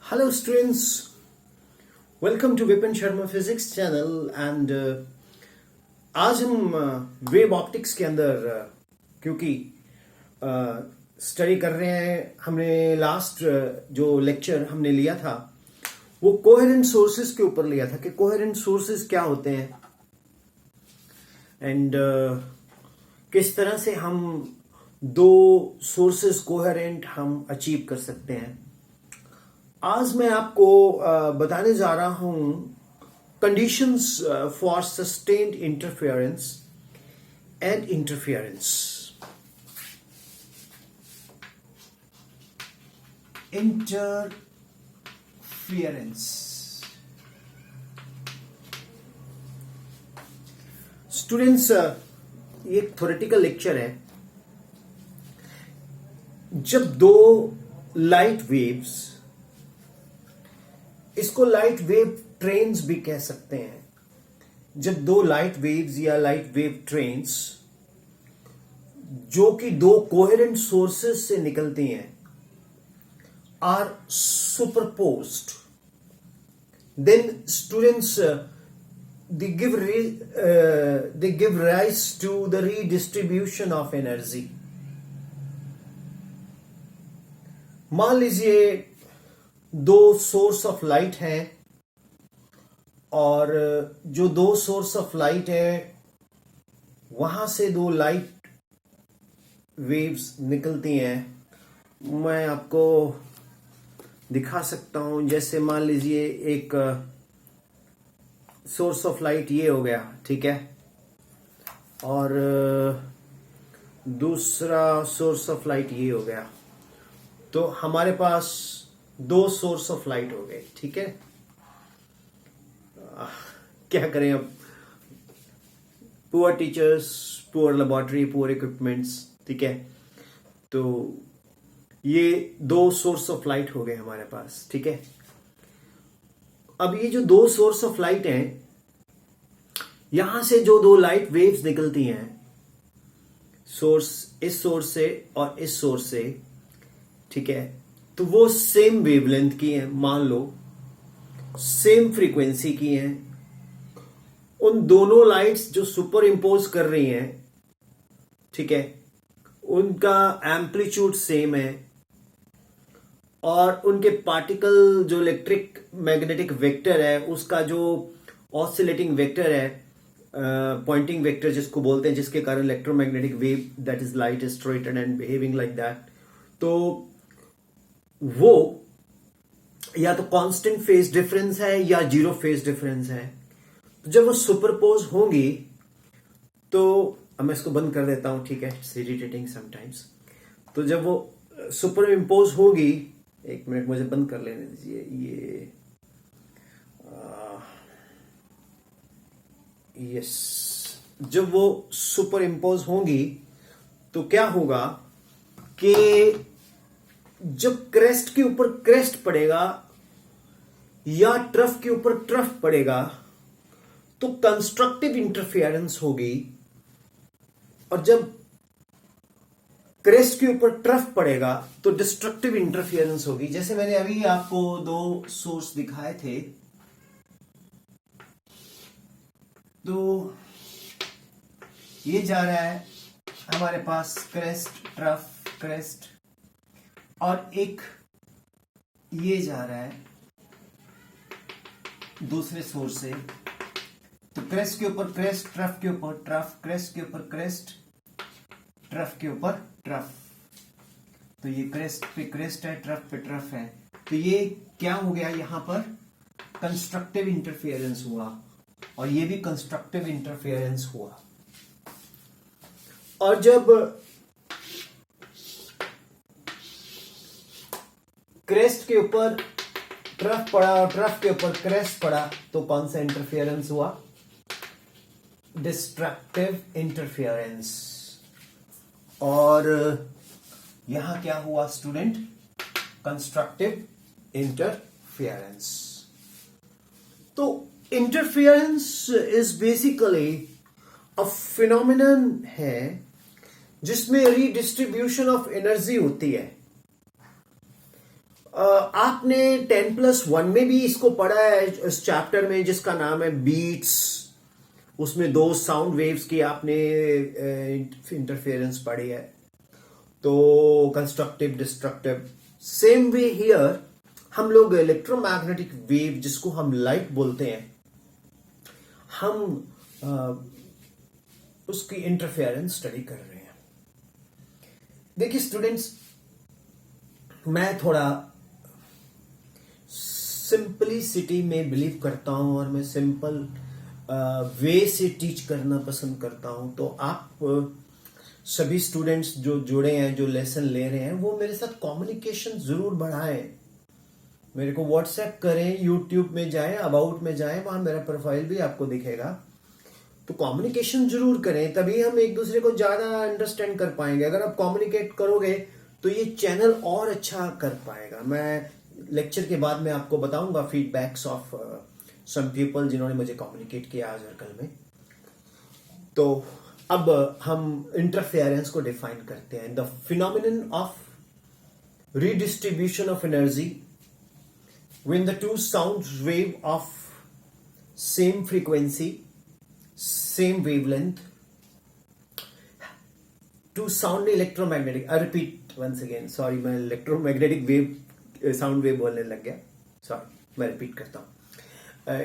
Hello students, welcome to Vipin Sharma Physics channel and आज हम wave optics के अंदर क्योंकि स्टडी कर रहे हैं। हमने लास्ट जो लेक्चर हमने लिया था वो कोहेरेंट सोर्सेज के ऊपर लिया था कि कोहेरेंट सोर्सेज क्या होते हैं एंड किस तरह से हम दो सोर्सेज कोहेरेंट हम अचीव कर सकते हैं। आज मैं आपको बताने जा रहा हूं conditions for sustained interference and interference. Students, ये एक थ्योरेटिकल लेक्चर है। जब दो लाइट वेव्स, इसको लाइट वेव ट्रेन्स भी कह सकते हैं, जब दो लाइट वेव्स या लाइट वेव ट्रेन्स जो कि दो कोहेरेंट सोर्सेस से निकलती हैं are superposed, then students they give rise to the redistribution of energy। मान लीजिए दो सोर्स ऑफ लाइट हैं और जो दो सोर्स ऑफ लाइट है वहां से दो लाइट वेव्स निकलती हैं। मैं आपको दिखा सकता हूं। जैसे मान लीजिए एक सोर्स ऑफ लाइट ये हो गया, ठीक है, और दूसरा सोर्स ऑफ लाइट ये हो गया, तो हमारे पास दो सोर्स ऑफ लाइट हो गए, ठीक है। क्या करें अब, poor teachers, poor laboratory, poor equipments, ठीक है। तो ये दो सोर्स ऑफ लाइट हो गए हमारे पास, ठीक है। अब ये जो दो सोर्स ऑफ लाइट हैं, यहां से जो दो लाइट वेव्स निकलती हैं, सोर्स, इस सोर्स से और इस सोर्स से, ठीक है, तो वो सेम वेवलेंथ की हैं, मान लो सेम फ्रीक्वेंसी की हैं। उन दोनों लाइट्स जो सुपर इम्पोज कर रही हैं, ठीक है, उनका एम्पलीट्यूड सेम है और उनके पार्टिकल जो इलेक्ट्रिक मैग्नेटिक वेक्टर है उसका जो ऑसिलेटिंग वेक्टर है, पॉइंटिंग वेक्टर जिसको बोलते हैं, जिसके कारण electromagnetic wave that is light is striated and behaving like that, तो वो या तो कांस्टेंट फेज डिफरेंस है या जीरो फेज डिफरेंस है। तो जब वो सुपरपोज होंगी, तो अब मैं इसको बंद कर देता हूं, ठीक है, इट्स इरिटेटिंग समटाइम्स। तो जब वो सुपर इम्पोज होगी, एक मिनट मुझे बंद कर लेने दीजिए, ये यस, जब वो सुपर इम्पोज होंगी तो क्या होगा कि जब क्रेस्ट के ऊपर क्रेस्ट पड़ेगा या ट्रफ के ऊपर ट्रफ पड़ेगा तो कंस्ट्रक्टिव इंटरफेरेंस होगी, और जब क्रेस्ट के ऊपर ट्रफ पड़ेगा तो डिस्ट्रक्टिव इंटरफेरेंस होगी। जैसे मैंने अभी आपको दो सोर्स दिखाए थे, तो ये जा रहा है हमारे पास क्रेस्ट, ट्रफ, क्रेस्ट, और एक ये जा रहा है दूसरे सोर्स से। तो क्रेस्ट के ऊपर क्रेस्ट, ट्रफ के ऊपर ट्रफ, क्रेस्ट के ऊपर क्रेस्ट, ट्रफ के ऊपर ट्रफ। तो ये क्रेस्ट पे क्रेस्ट है, ट्रफ पे ट्रफ है। तो ये क्या हो गया, यहां पर कंस्ट्रक्टिव इंटरफेरेंस हुआ और ये भी कंस्ट्रक्टिव इंटरफेरेंस हुआ। और जब क्रेस्ट के ऊपर ट्रफ पड़ा और ट्रफ के ऊपर क्रेस्ट पड़ा तो कौन सा इंटरफेरेंस हुआ, डिस्ट्रक्टिव इंटरफेरेंस। और यहां क्या हुआ स्टूडेंट, कंस्ट्रक्टिव इंटरफेरेंस। तो interference is basically a phenomenon है जिसमें रीडिस्ट्रीब्यूशन ऑफ एनर्जी होती है। आपने 10+1 में भी इसको पढ़ा है इस चैप्टर में जिसका नाम है बीट्स। उसमें 2 साउंड वेव्स की आपने इंटरफेरेंस पढ़ी है। तो constructive destructive, same way here हम लोग इलेक्ट्रोमैग्नेटिक वेव जिसको हम लाइट बोलते हैं, हम उसकी इंटरफेरेंस स्टडी कर रहे हैं। देखिए स्टूडेंट्स, मैं थोड़ा सिंपलिसिटी में बिलीव करता हूं और मैं सिंपल वे से टीच करना पसंद करता हूं। तो आप सभी स्टूडेंट्स जो जुड़े हैं, जो लेसन ले रहे हैं, वो मेरे साथ कम्युनिकेशन जरूर बढ़ाएं। मेरे को व्हाट्सएप करें, यूट्यूब में जाएं, अबाउट में जाएं, वहां मेरा प्रोफाइल भी आपको दिखेगा। तो कम्युनिकेशन जरूर करें, तभी हम एक दूसरे को ज्यादा अंडरस्टैंड कर पाएंगे। अगर आप कम्युनिकेट करोगे तो ये चैनल और अच्छा कर पाएगा। मैं लेक्चर के बाद में आपको बताऊंगा फीडबैक्स ऑफ सम पीपल जिन्होंने मुझे कम्युनिकेट किया आज और कल में। तो अब हम इंटरफेरेंस को डिफाइन करते हैं। The phenomenon of redistribution of energy when the two sound wave of same frequency, same wavelength, to sound electromagnetic. I repeat once again, sorry, मैं electromagnetic wave sound wave बोलने लग गया, sorry, मैं repeat करता हूँ.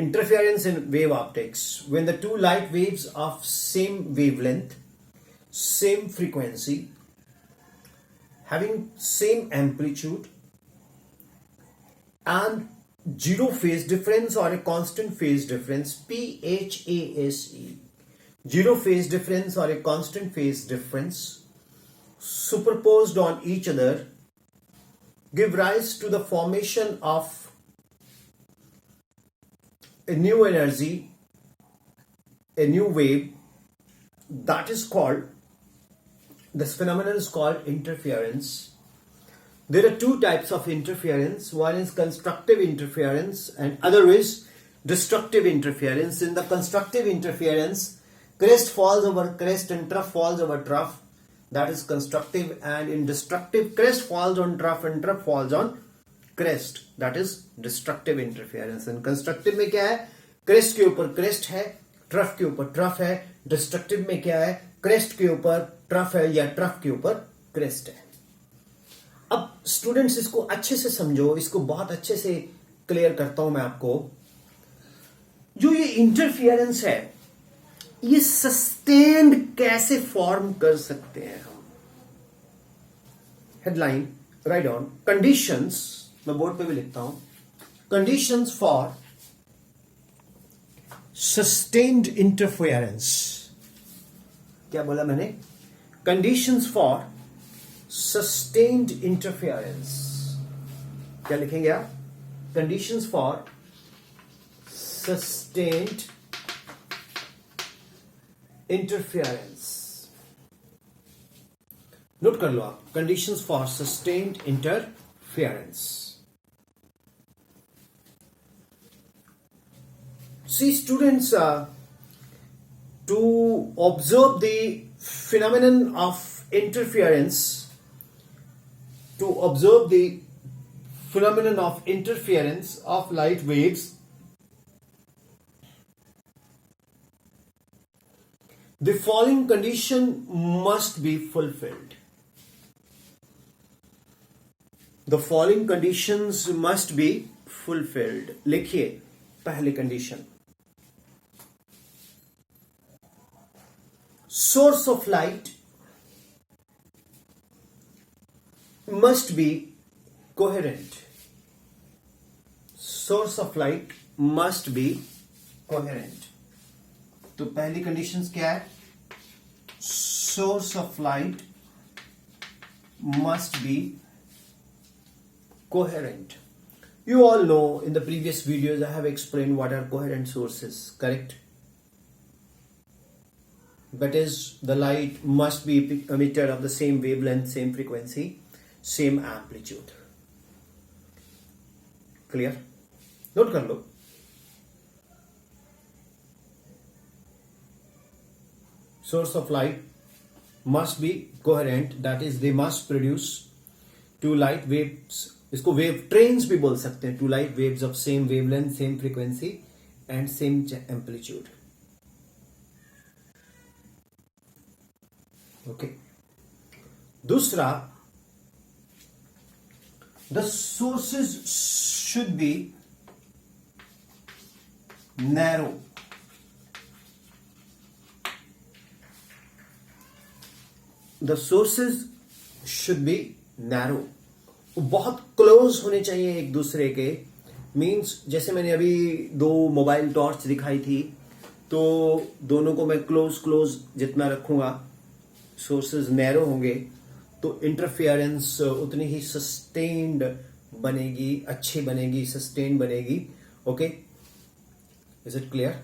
Interference in wave optics when the two light waves of same wavelength, same frequency, having same amplitude and zero phase difference or a constant phase difference, PHASE, zero phase difference or a constant phase difference superposed on each other give rise to the formation of a new energy, a new wave. That is called, this phenomenon is called interference. There are two types of interference. One is constructive interference and other is destructive interference. In the constructive interference, crest falls over crest and trough falls over trough. That is constructive. And in destructive, crest falls on trough and trough falls on crest. That is destructive interference. And constructive में क्या है? crest के ऊपर crest है, trough के ऊपर trough है. destructive में क्या है? crest के ऊपर trough है या trough के ऊपर crest है. अब स्टूडेंट्स इसको अच्छे से समझो, इसको बहुत अच्छे से क्लियर करता हूं मैं आपको. जो ये इंटरफियरेंस है, ये सस्टेन्ड कैसे फॉर्म कर सकते हैं हम? हेडलाइन राइट डाउन, कंडीशंस, मैं बोर्ड पे भी लिखता हूं, कंडीशंस फॉर सस्टेन्ड इंटरफियरेंस. क्या बोला मैंने? Conditions for sustained interference. क्या लिखेंगे आप? Conditions for sustained interference. Note कर लो आप, conditions for sustained interference. See students, to observe the phenomenon of interference, to observe the phenomenon of interference of light waves, the following condition must be fulfilled. The following conditions must be fulfilled. लिखिए पहली condition. Source of light must be coherent. Source of light must be coherent. तो पहली conditions क्या है? Source of light must be coherent. You all know in the previous videos I have explained what are coherent sources, correct? That is, the light must be emitted of the same wavelength, same frequency, same amplitude. Clear? Note कर लो. Source of light must be coherent. That is, they must produce two light waves इसको wave trains भी बोल सकते हैं, two light waves of same wavelength, same frequency and same amplitude. Okay. दूसरा, the sources should be narrow. The sources should be narrow, बहुत close होने चाहिए एक दूसरे के। मीन्स जैसे मैंने अभी दो मोबाइल टॉर्च दिखाई थी, तो दोनों को मैं क्लोज क्लोज जितना रखूंगा, सोर्सेज नैरो होंगे तो इंटरफेरेंस उतनी ही सस्टेन्ड बनेगी, अच्छी बनेगी, सस्टेन बनेगी। Okay, is it clear?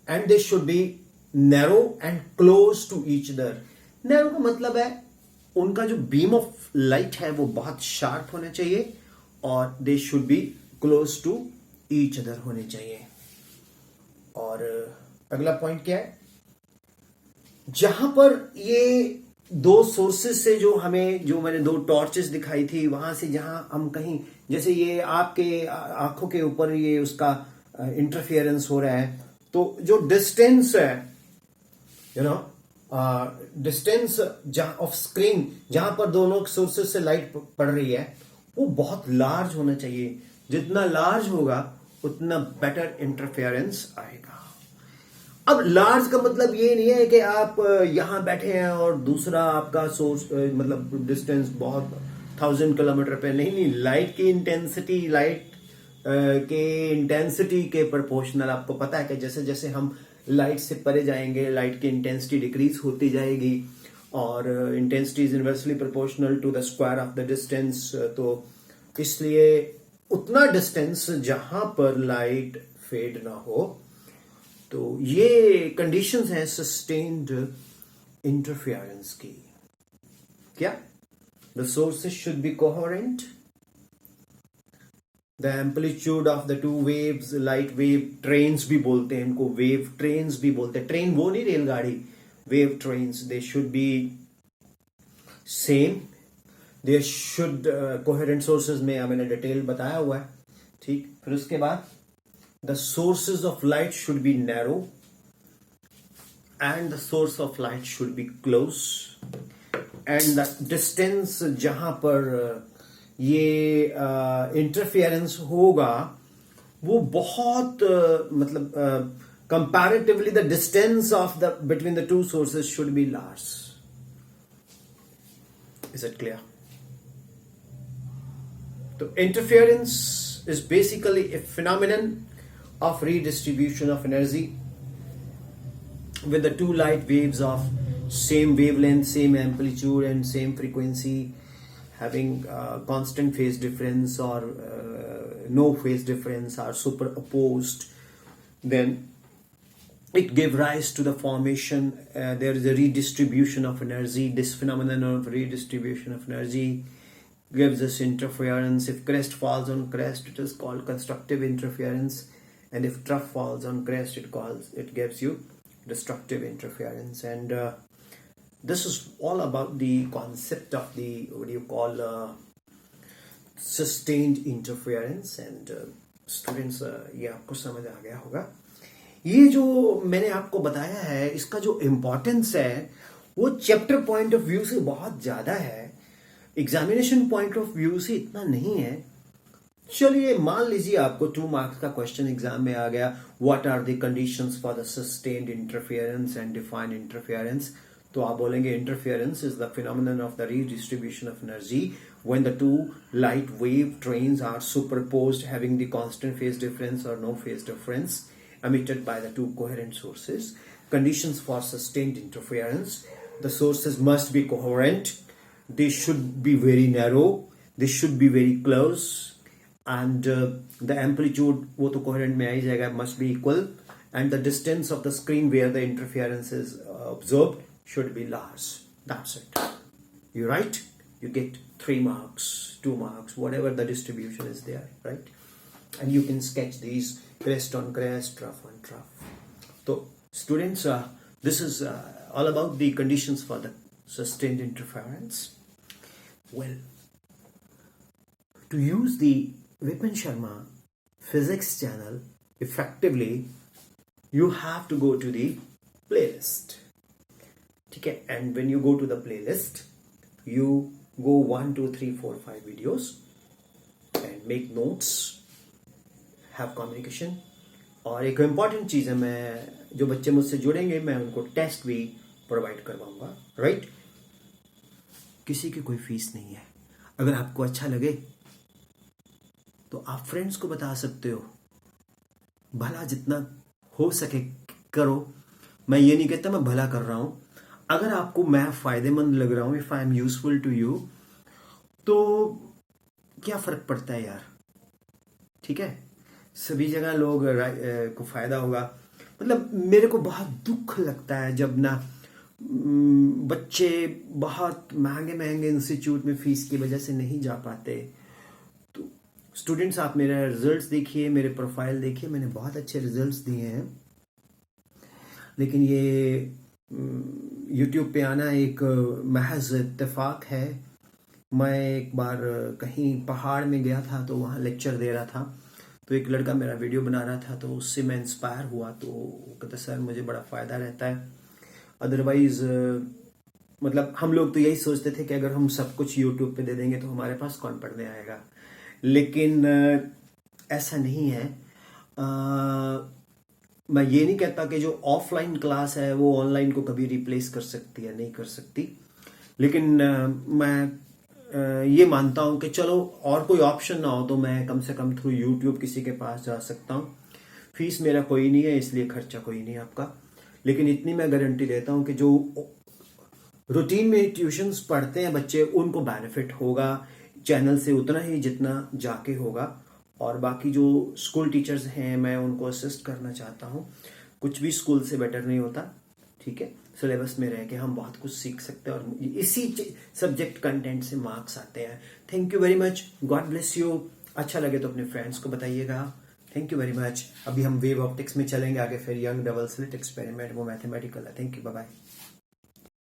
And they should be narrow and close to each other. Narrow का मतलब है उनका जो बीम ऑफ लाइट है वो बहुत शार्प होना चाहिए, और they should be close to each other होने चाहिए। और अगला पॉइंट क्या है, जहां पर ये दो सोर्सेस से जो हमें, जो मैंने दो टॉर्चेस दिखाई थी, वहां से जहां हम कहीं, जैसे ये आपके आंखों के ऊपर ये उसका इंटरफियरेंस हो रहा है, तो जो डिस्टेंस है, you know, distance of screen जहां पर दोनों सोर्सेस से लाइट पड़ रही है, वो बहुत लार्ज होना चाहिए। जितना लार्ज होगा उतना बेटर इंटरफेरेंस आएगा। अब लार्ज का मतलब ये नहीं है कि आप यहां बैठे हैं और दूसरा आपका सोर्स, मतलब डिस्टेंस बहुत 1000 किलोमीटर पे, नहीं नहीं, लाइट की इंटेंसिटी, लाइट के इंटेंसिटी के प्रोपोर्शनल। आपको पता है कि जैसे जैसे हम लाइट से परे जाएंगे, लाइट की इंटेंसिटी डिक्रीज होती जाएगी, और intensity is inversely proportional to the square of the distance. तो इसलिए उतना डिस्टेंस जहां पर लाइट फेड ना हो, तो ये कंडीशंस हैं सस्टेन्ड इंटरफेरेंस की। क्या? The sources should be coherent, the amplitude of the two waves, light wave trains भी बोलते हैं इनको, वेव ट्रेन्स भी बोलते हैं। ट्रेन वो नहीं रेलगाड़ी, wave trains, they should B same. They should coherent sources में मैंने डिटेल बताया हुआ है, ठीक। फिर उसके बाद the sources of light should be narrow and the source of light should be close, and the distance जहां पर ये इंटरफेरेंस होगा वो बहुत मतलब comparatively the distance of the between the two sources should be large. Is it clear? So interference is basically a phenomenon of redistribution of energy with the two light waves of same wavelength, same amplitude and same frequency having constant phase difference or no phase difference are superopposed. Then it gives rise to the formation, there is a redistribution of energy. This phenomenon of redistribution of energy gives us interference. If crest falls on crest, it is called constructive interference, and if trough falls on crest, it gives you destructive interference. And this is all about the concept of the, what do you call, sustained interference. And students, ये आपको समझ आ गया होगा। ये जो मैंने आपको बताया है, इसका जो इम्पोर्टेंस है वो चैप्टर पॉइंट ऑफ व्यू से बहुत ज्यादा है, एग्जामिनेशन पॉइंट ऑफ व्यू से इतना नहीं है। चलिए मान लीजिए आपको 2 मार्क्स का क्वेश्चन एग्जाम में आ गया, what are the conditions for the sustained interference and defined interference. तो आप बोलेंगे interference is the phenomenon of the redistribution of energy when the two light wave trains are superposed having the constant phase difference or no phase difference emitted by the two coherent sources. Conditions for sustained interference: the sources must be coherent, they should be very narrow, they should be very close, and the amplitude वो तो coherent में आ ही जाएगा, must be equal, and the distance of the screen where the interference is observed should be large. That's it. You write, you get 3 marks, 2 marks, whatever the distribution is there, right? And you can sketch these crest on crest, trough on trough. So students, this is all about the conditions for the sustained interference. Well, to use the Vipin Sharma physics channel effectively, you have to go to the playlist. ठीक है, and when you go to the playlist, you go 1 2 3 4 5 videos and make notes, have communication. और एक important चीज है, मैं जो बच्चे मुझसे जुड़ेंगे मैं उनको टेस्ट भी प्रोवाइड करवाऊंगा, राइट? किसी की कोई फीस नहीं है। अगर आपको अच्छा लगे तो आप फ्रेंड्स को बता सकते हो, भला जितना हो सके करो। मैं ये नहीं कहता मैं भला कर रहा हूं। अगर आपको मैं फायदेमंद लग रहा हूं, if I am useful to you, तो क्या फर्क पड़ता है यार? ठीक है, सभी जगह लोग को फायदा होगा। मतलब मेरे को बहुत दुख लगता है जब ना बच्चे बहुत महंगे महंगे इंस्टीट्यूट में फीस की वजह से नहीं जा पाते। तो स्टूडेंट्स, आप मेरा रिजल्ट्स देखिए, मेरे प्रोफाइल देखिए, मैंने बहुत अच्छे रिजल्ट्स दिए हैं। लेकिन ये यूट्यूब पे आना एक महज इत्तेफाक है। मैं एक बार कहीं पहाड़ में गया था, तो वहाँ लेक्चर दे रहा था, तो एक लड़का मेरा वीडियो बना रहा था, तो उससे मैं इंस्पायर हुआ। तो कहता सर मुझे बड़ा फ़ायदा रहता है। अदरवाइज मतलब हम लोग तो यही सोचते थे कि अगर हम सब कुछ यूट्यूब पे दे देंगे तो हमारे पास कौन पढ़ने आएगा। लेकिन ऐसा नहीं है। मैं ये नहीं कहता कि जो ऑफलाइन क्लास है वो ऑनलाइन को कभी रिप्लेस कर सकती है, नहीं कर सकती। लेकिन मैं ये मानता हूं कि चलो और कोई ऑप्शन ना हो तो मैं कम से कम थ्रू यूट्यूब किसी के पास जा सकता हूं। फीस मेरा कोई नहीं है, इसलिए खर्चा कोई नहीं है आपका। लेकिन इतनी मैं गारंटी देता हूं कि जो रूटीन में ट्यूशन्स पढ़ते हैं बच्चे, उनको बेनिफिट होगा चैनल से उतना ही जितना जाके होगा। और बाकी जो स्कूल टीचर्स हैं, मैं उनको असिस्ट करना चाहता हूँ। कुछ भी स्कूल से बेटर नहीं होता, ठीक है? सिलेबस में रह के हम बहुत कुछ सीख सकते हैं और इसी सब्जेक्ट कंटेंट से मार्क्स आते हैं। Thank you very much, god bless you. अच्छा लगे तो अपने फ्रेंड्स को बताइएगा। Thank you very much. अभी हम वेव ऑप्टिक्स में चलेंगे आगे, फिर यंग डबल स्लिट एक्सपेरिमेंट, वो मैथमेटिकल है। Thank you, bye bye.